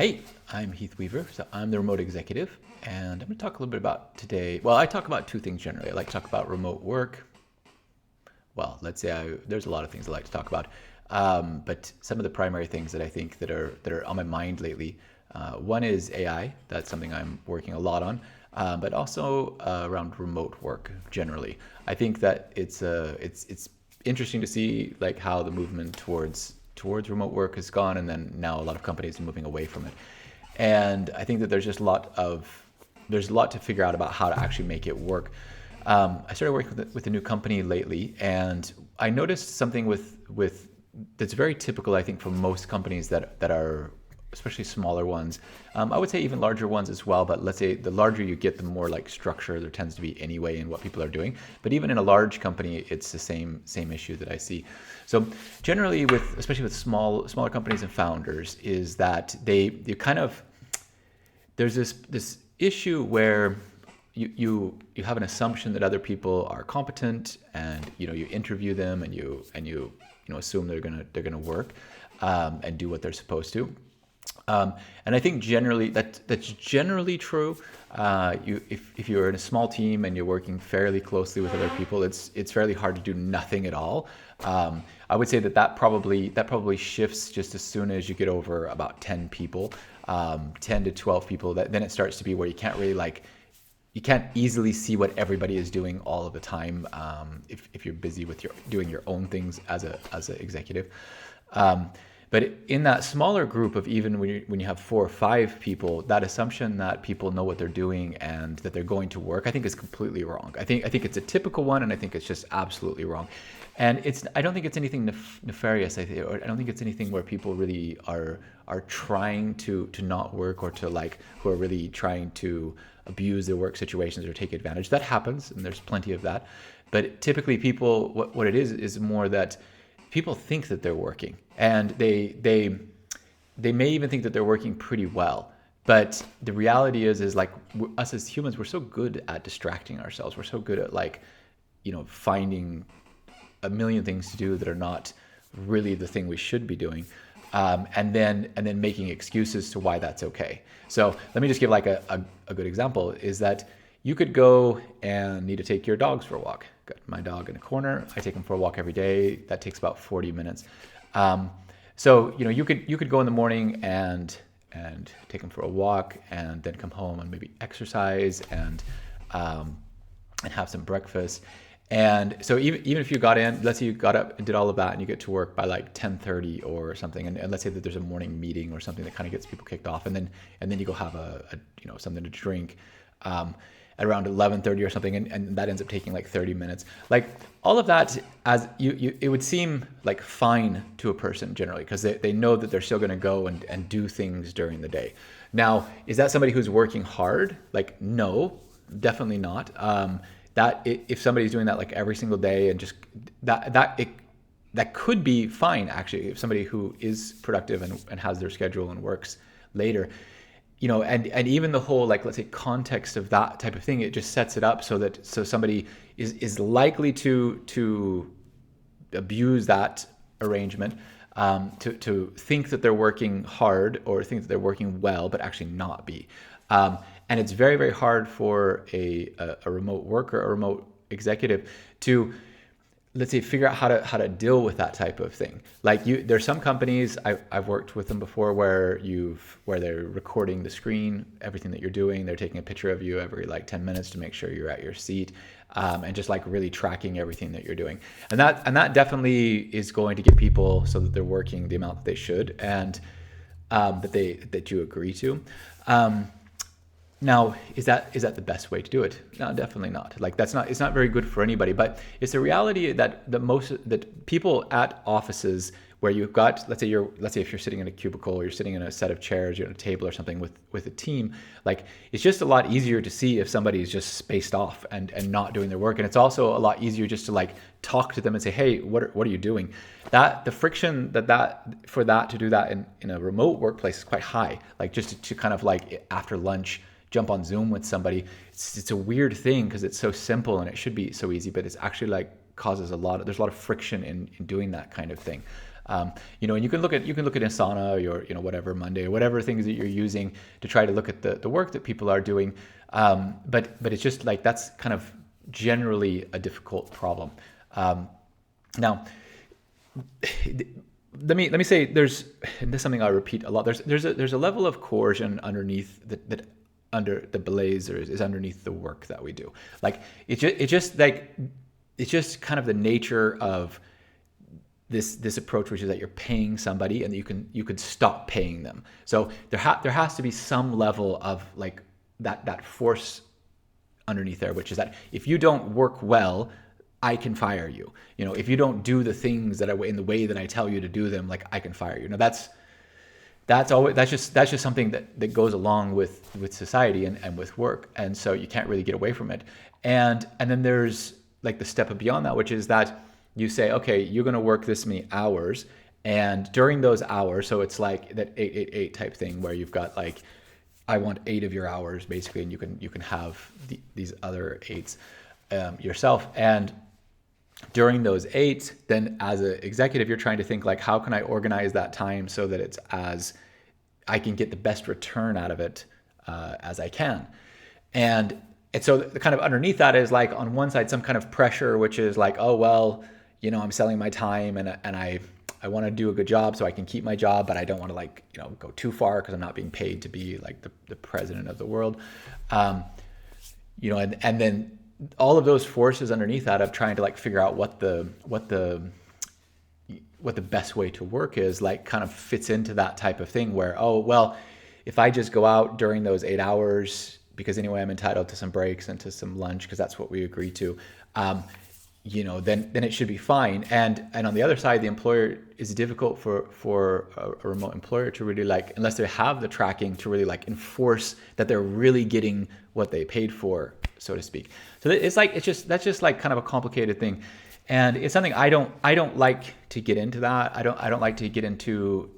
Hey, I'm Heath Weaver. So I'm the remote executive, and I'm going to talk a little bit about today. Well, I talk about two things generally. I like to talk about remote work. Well, let's say there's a lot of things I like to talk about, but some of the primary things that I think that are on my mind lately. One is AI. That's something I'm working a lot on, but also around remote work generally. I think that it's interesting to see like how the movement towards remote work has gone, and then now a lot of companies are moving away from it. And I think that there's a lot to figure out about how to actually make it work. I started working with a new company lately, and I noticed something with that's very typical, I think, for most companies that are, especially smaller ones. I would say even larger ones as well, but let's say the larger you get, the more like structure there tends to be anyway in what people are doing. But even in a large company, it's the same issue that I see. So generally, especially with smaller companies and founders, is that you kind of there's this issue where you have an assumption that other people are competent, and you interview them, and you assume they're gonna work, and do what they're supposed to. And I think generally that's generally true. If you're in a small team and you're working fairly closely with other people, it's fairly hard to do nothing at all. I would say that probably shifts just as soon as you get over about 10 people, 10 to 12 people. Then it starts to be where you can't easily see what everybody is doing all of the time, if you're busy with doing your own things as an executive. But in that smaller group of, even when you have 4 or 5 people, that assumption that people know what they're doing and that they're going to work, I think is completely wrong. I think it's a typical one, and I think it's just absolutely wrong. And I don't think it's anything nefarious. Or I don't think it's anything where people really are trying to not work, or who are really trying to abuse their work situations or take advantage. That happens, and there's plenty of that. But typically, people, what it is more that people think that they're working, and they may even think that they're working pretty well. But the reality is like, us as humans, we're so good at distracting ourselves. We're so good at finding a million things to do that are not really the thing we should be doing, and then making excuses to why that's okay. So let me just give a good example. Is that you could go and need to take your dogs for a walk. Got my dog in a corner. I take him for a walk every day. That takes about 40 minutes. So you could go in the morning and take him for a walk, and then come home and maybe exercise and have some breakfast. And so even if you got in, let's say you got up and did all of that, and you get to work by like 10:30 or something, and let's say that there's a morning meeting or something that kind of gets people kicked off, and then you go have a something to drink at around 11:30 or something, and that ends up taking like 30 minutes. Like, all of that, as it would seem like fine to a person generally, because they know that they're still going to go and do things during the day. Now, is that somebody who's working hard? Like, no, definitely not. That if somebody's doing that like every single day, and just that could be fine, actually, if somebody who is productive and has their schedule and works later. And even the whole, like, let's say, context of that type of thing, it just sets it up so somebody is likely to abuse that arrangement, to think that they're working hard, or think that they're working well, but actually not be. And it's very, very hard for a remote worker, a remote executive, to, let's say, figure out how to deal with that type of thing. Like, there's some companies I've worked with them before where they're recording the screen, everything that you're doing. They're taking a picture of you every like 10 minutes to make sure you're at your seat, and just like really tracking everything that you're doing. And that definitely is going to get people so that they're working the amount that they should, and that you agree to. Now, is that the best way to do it? No, definitely not. Like, it's not very good for anybody. But it's the reality that people at offices where you've got, let's say if you're sitting in a cubicle, or you're sitting in a set of chairs, you're at a table or something with a team, like, it's just a lot easier to see if somebody is just spaced off and not doing their work. And it's also a lot easier just to like talk to them and say, hey, what are you doing? That the friction to do that in a remote workplace is quite high. Like, just to kind of like after lunch jump on Zoom with somebody, it's a weird thing, because it's so simple and it should be so easy, but it's actually like there's a lot of friction in doing that kind of thing. And you can look at Asana or your, whatever, Monday or whatever things that you're using to try to look at the work that people are doing. But it's just like that's kind of generally a difficult problem. Now, let me say and this is something I repeat a lot. There's a level of coercion underneath that under the blazer is underneath the work that we do. Like it's just kind of the nature of this approach, which is that you're paying somebody and you could stop paying them. So there has to be some level of like that force underneath there, which is that if you don't work well, I can fire you. If you don't do the things that in the way that I tell you to do them, like I can fire you. Now that's just something that goes along with society and with work, and so you can't really get away from it. And then there's like the step beyond that, which is that you say, okay, you're going to work this many hours, and during those hours, so it's like that 8-8-8 type thing where you've got like, I want 8 of your hours basically, and you can have these other 8s yourself. And during those 8, then as an executive, you're trying to think like, how can I organize that time so that it's I can get the best return out of it as I can. And so the kind of underneath that is like on one side, some kind of pressure, which is like, oh, well, I'm selling my time and I want to do a good job so I can keep my job, but I don't want to go too far because I'm not being paid to be like the president of the world. And then all of those forces underneath that of trying to like figure out what the best way to work is, like kind of fits into that type of thing where, oh, well, if I just go out during those 8 hours, because anyway, I'm entitled to some breaks and to some lunch because that's what we agree to, then it should be fine. And on the other side, the employer is difficult for a remote employer to really like, unless they have the tracking, to really like enforce that they're really getting what they paid for, so to speak. So that's just like kind of a complicated thing. And it's something I don't like to get into that. I don't like to get into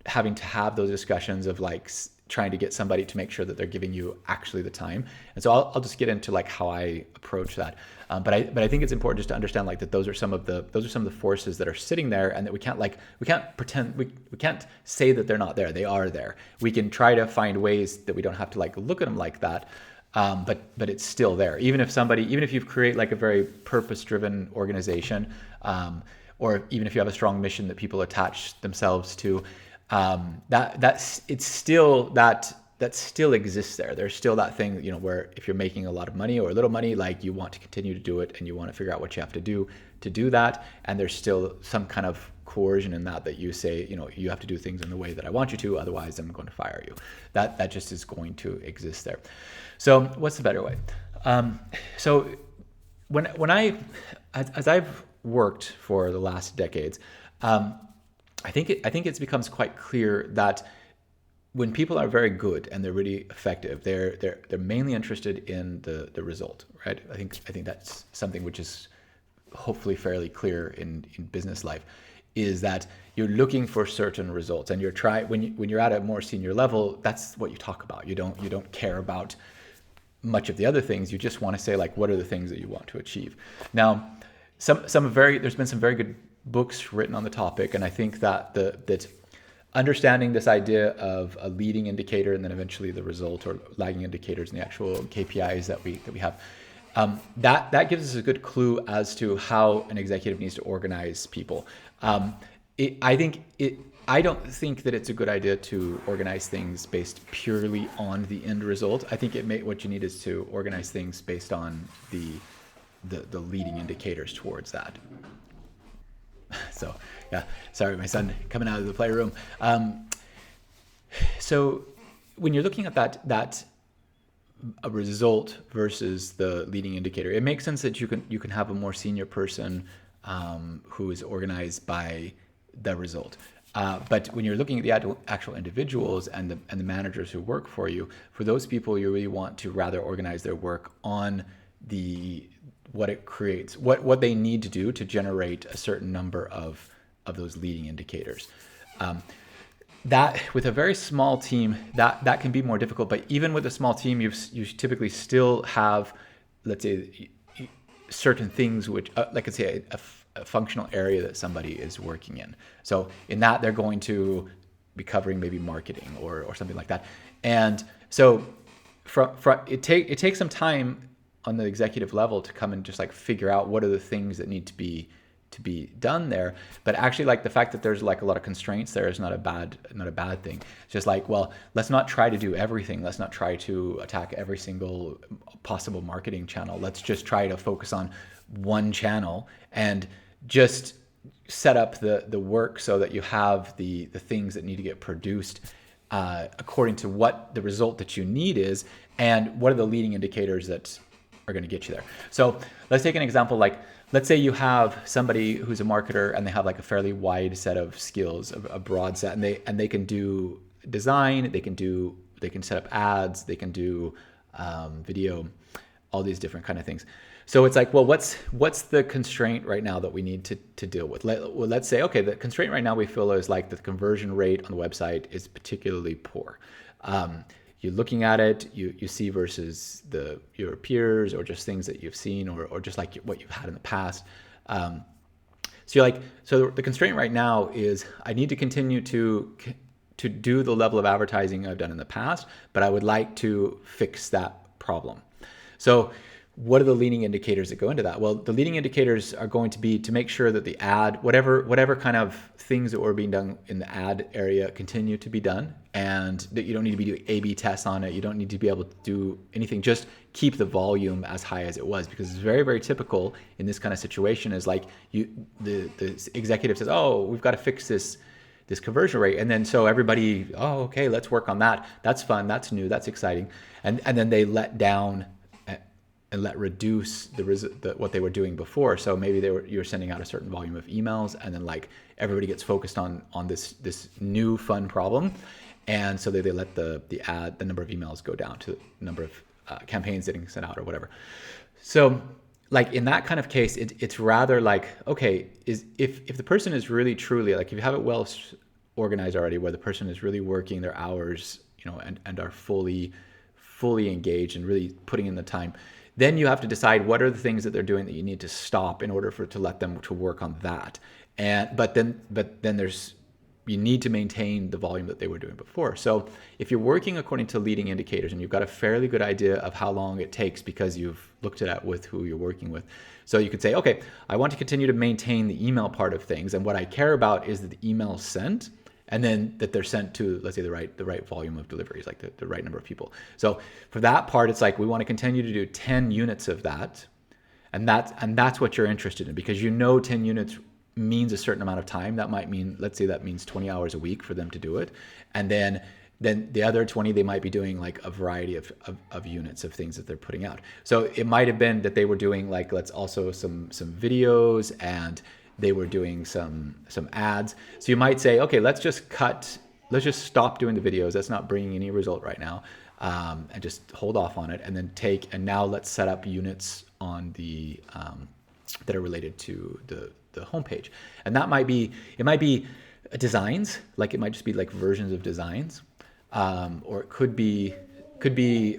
having to have those discussions of like trying to get somebody to make sure that they're giving you actually the time. And so I'll just get into like how I approach that. But I think it's important just to understand like that those are some of the forces that are sitting there, and that we can't pretend, we can't say that they're not there. They are there. We can try to find ways that we don't have to like look at them like that. But it's still there. Even if you've created like a very purpose-driven organization, or even if you have a strong mission that people attach themselves to, that still exists there. There's still that thing, where if you're making a lot of money or a little money, like you want to continue to do it and you want to figure out what you have to do that. And there's still some kind of coercion in that you say, you have to do things in the way that I want you to, otherwise I'm going to fire you. That just is going to exist there. So what's the better way? So when I've worked for the last decades, I think it becomes quite clear that when people are very good and they're really effective, they're mainly interested in the result, right? I think that's something which is hopefully fairly clear in business life, is that you're looking for certain results, and when you're at a more senior level, that's what you talk about. You don't care about much of the other things. You just want to say like, what are the things that you want to achieve? Now, there's been some very good books written on the topic, and I think that understanding this idea of a leading indicator and then eventually the result, or lagging indicators and the actual KPIs that we have, that gives us a good clue as to how an executive needs to organize people. I don't think that it's a good idea to organize things based purely on the end result. I think what you need is to organize things based on the leading indicators towards that. So yeah, sorry, my son coming out of the playroom. So when you're looking at that a result versus the leading indicator, it makes sense that you can have a more senior person who is organized by the result. But when you're looking at the actual individuals and the managers who work for you, for those people, you really want to rather organize their work on what it creates, what they need to do to generate a certain number of those leading indicators. That with a very small team, that can be more difficult. But even with a small team, you typically still have, let's say, certain things which, like let's say functional area that somebody is working in. So in that, they're going to be covering maybe marketing or something like that. And so it takes some time on the executive level to come and just like figure out what are the things that need to be done there. But actually, like, the fact that there's like a lot of constraints there is not a bad thing. It's just like, well, let's not try to do everything. Let's not try to attack every single possible marketing channel. Let's just try to focus on one channel and just set up the work so that you have the things that need to get produced according to what the result that you need is, and what are the leading indicators that are going to get you there. So let's take an example. Like, let's say you have somebody who's a marketer and they have like a fairly wide set of skills, a broad set, and they can do design, they can set up ads, they can do video, all these different kind of things. So it's like, well, what's the constraint right now that we need to deal with? Let's say, okay, the constraint right now we feel is like the conversion rate on the website is particularly poor. You're looking at it, you see versus your peers, or just things that you've seen, or just like what you've had in the past. So the constraint right now is I need to continue to do the level of advertising I've done in the past, but I would like to fix that problem. So what are the leading indicators that go into that? Well, the leading indicators are going to be to make sure that the ad, whatever kind of things that were being done in the ad area continue to be done, and that you don't need to be doing A/B tests on it. You don't need to be able to do anything. Just keep the volume as high as it was, because it's very, very typical in this kind of situation is like the executive says, oh, we've got to fix this conversion rate. And then so everybody, oh, okay, let's work on that. That's fun. That's new. That's exciting. And then they let down and reduce what they were doing before. So maybe you're sending out a certain volume of emails, and then like everybody gets focused on this new fun problem, and so they let the number of emails go down to the number of campaigns getting sent out or whatever. So like in that kind of case, it's rather like, okay, if the person is really truly, like, if you have it well organized already, where the person is really working their hours, and are fully engaged and really putting in the time, then you have to decide what are the things that they're doing that you need to stop in order to let them to work on that. But then you need to maintain the volume that they were doing before. So if you're working according to leading indicators and you've got a fairly good idea of how long it takes because you've looked at it with who you're working with, so you could say, okay, I want to continue to maintain the email part of things, and what I care about is that the email's sent, and then that they're sent to, let's say, the right volume of deliveries, like the right number of people. So for that part, it's like we want to continue to do 10 units of that, and that's what you're interested in, because 10 units means a certain amount of time. That might mean, let's say that means 20 hours a week for them to do it, and then the other 20 they might be doing like a variety of units of things that they're putting out. So it might have been that they were doing like, let's also some videos, and they were doing some ads. So you might say, okay, let's just stop doing the videos. That's not bringing any result right now. And just hold off on it, and then now let's set up units on the, that are related to the homepage. And it might be designs, like it might just be like versions of designs. Or it could be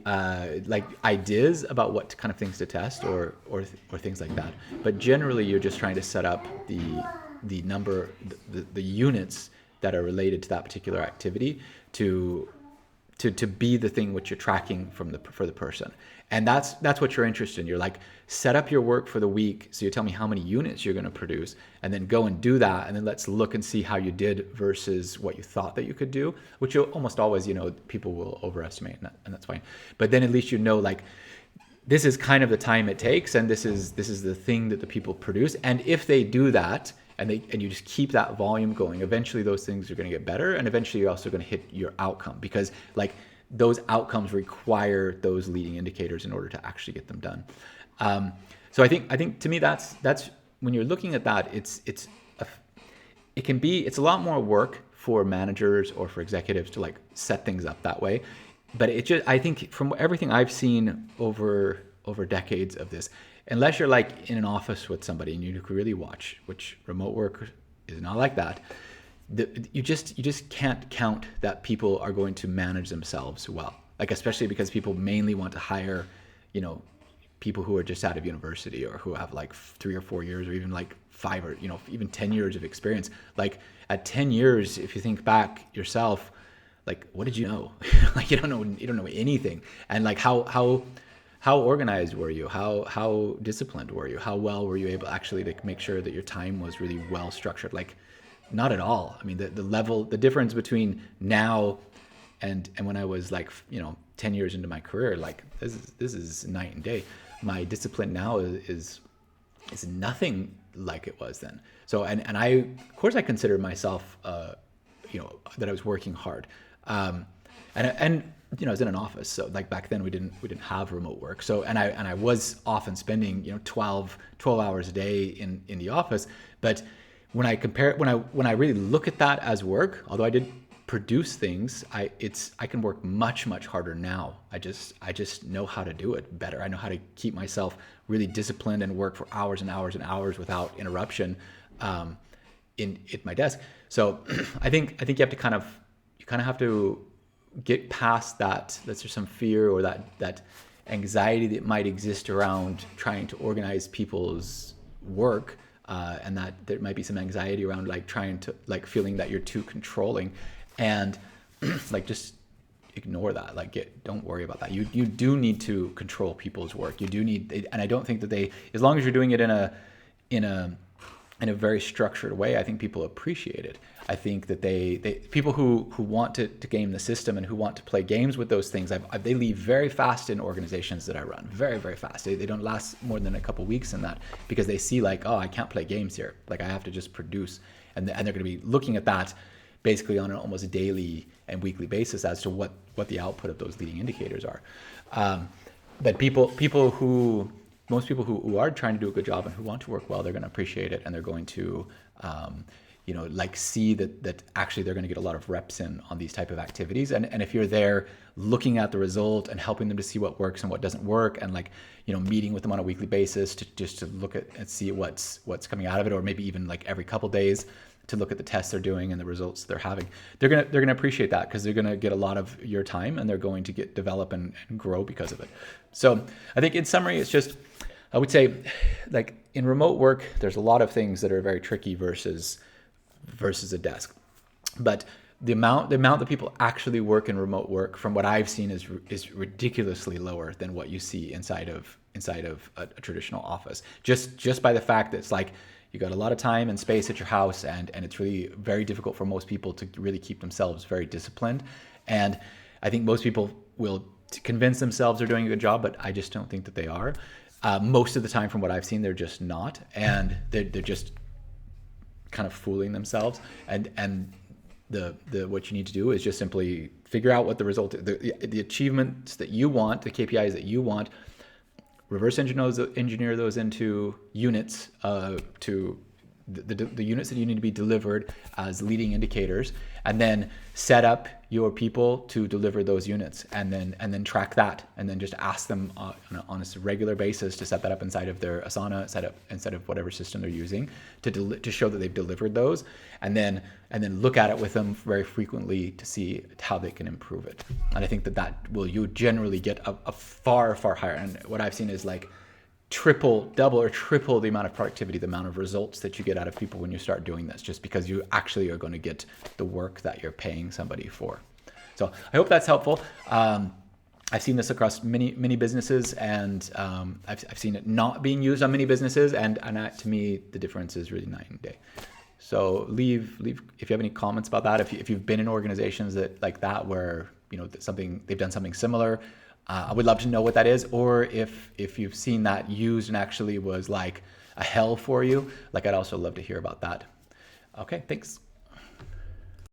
like ideas about what kind of things to test, or things like that. But generally, you're just trying to set up the number, the units that are related to that particular activity to be the thing which you're tracking for the person. And that's what you're interested in. You're like, set up your work for the week, so you tell me how many units you're going to produce, and then go and do that, and then let's look and see how you did versus what you thought that you could do, which you'll almost always, people will overestimate, and that's fine. But then at least like, this is kind of the time it takes, and this is the thing that the people produce. And if they do that, and you just keep that volume going, eventually those things are going to get better, and eventually you're also going to hit your outcome, because like those outcomes require those leading indicators in order to actually get them done. So I think to me that's when you're looking at that, it's a lot more work for managers or for executives to like set things up that way. But I think from everything I've seen over decades of this, unless you're like in an office with somebody and you can really watch, which remote work is not like that, you just can't count that people are going to manage themselves well. Like, especially because people mainly want to hire, people who are just out of university or who have like 3 or 4 years or even like 5 or even 10 years of experience. Like at 10 years, if you think back yourself, like what did you know? Like you don't know anything. And like how organized were you? How disciplined were you? How well were you able actually to make sure that your time was really well structured? Like not at all. I mean, the difference between now and when I was like 10 years into my career, like this is night and day. My discipline now is nothing like it was then. So and I, of course, I consider myself that I was working hard, and I was in an office. So like back then we didn't have remote work. So and I was often spending 12 hours a day in the office. But when I really look at that as work, although I did produce things, I can work much harder now. I just know how to do it better. I know how to keep myself really disciplined and work for hours and hours and hours without interruption in at my desk. So I think you have to kind of have to get past that. That's just some fear or that anxiety that might exist around trying to organize people's work, and that there might be some anxiety around like trying to like feeling that you're too controlling, and like just ignore that. Like don't worry about that. You do need to control people's work. You do need, and I don't think that as long as you're doing it in a very structured way, I think people appreciate it. I think that people who want to game the system and who want to play games with those things, they leave very fast in organizations that I run, very fast. They don't last more than a couple weeks in that, because they see like, oh, I can't play games here. Like I have to just produce, and they're going to be looking at that basically on an almost daily and weekly basis as to what the output of those leading indicators are. But most people who are trying to do a good job and who want to work well, they're going to appreciate it, and they're going to see that actually they're going to get a lot of reps in on these type of activities. And if you're there looking at the result and helping them to see what works and what doesn't work, and meeting with them on a weekly basis to look at and see what's coming out of it, or maybe even like every couple days to look at the tests they're doing and the results they're having, they're gonna appreciate that, because they're gonna get a lot of your time and they're going to develop and grow because of it. So I think in summary, it's just, I would say, like in remote work, there's a lot of things that are very tricky versus a desk. But the amount that people actually work in remote work, from what I've seen, is ridiculously lower than what you see inside of a traditional office. Just by the fact that it's like you got a lot of time and space at your house, and it's really very difficult for most people to really keep themselves very disciplined. And I think most people will convince themselves they're doing a good job, but I just don't think that they are. Most of the time, from what I've seen, they're just not, and they're just kind of fooling themselves. And the what you need to do is just simply figure out what the result, the achievements that you want, the KPIs that you want, reverse engineer those into units, to the units that you need to be delivered as leading indicators, and then set up your people to deliver those units, and then track that, and then just ask them on a regular basis to set that up inside of their Asana setup, instead of whatever system they're using, to show that they've delivered those, and then look at it with them very frequently to see how they can improve it. And I think that you generally get a far higher, and what I've seen is like double or triple the amount of productivity, the amount of results that you get out of people when you start doing this, just because you actually are going to get the work that you're paying somebody for. So I hope that's helpful. I've seen this across many businesses, and I've seen it not being used on many businesses, and to me the difference is really night and day. So leave if you have any comments about that. If you've been in organizations that like that, where they've done something similar, I would love to know what that is, or if you've seen that used and actually was like a hell for you. Like I'd also love to hear about that. Okay, thanks.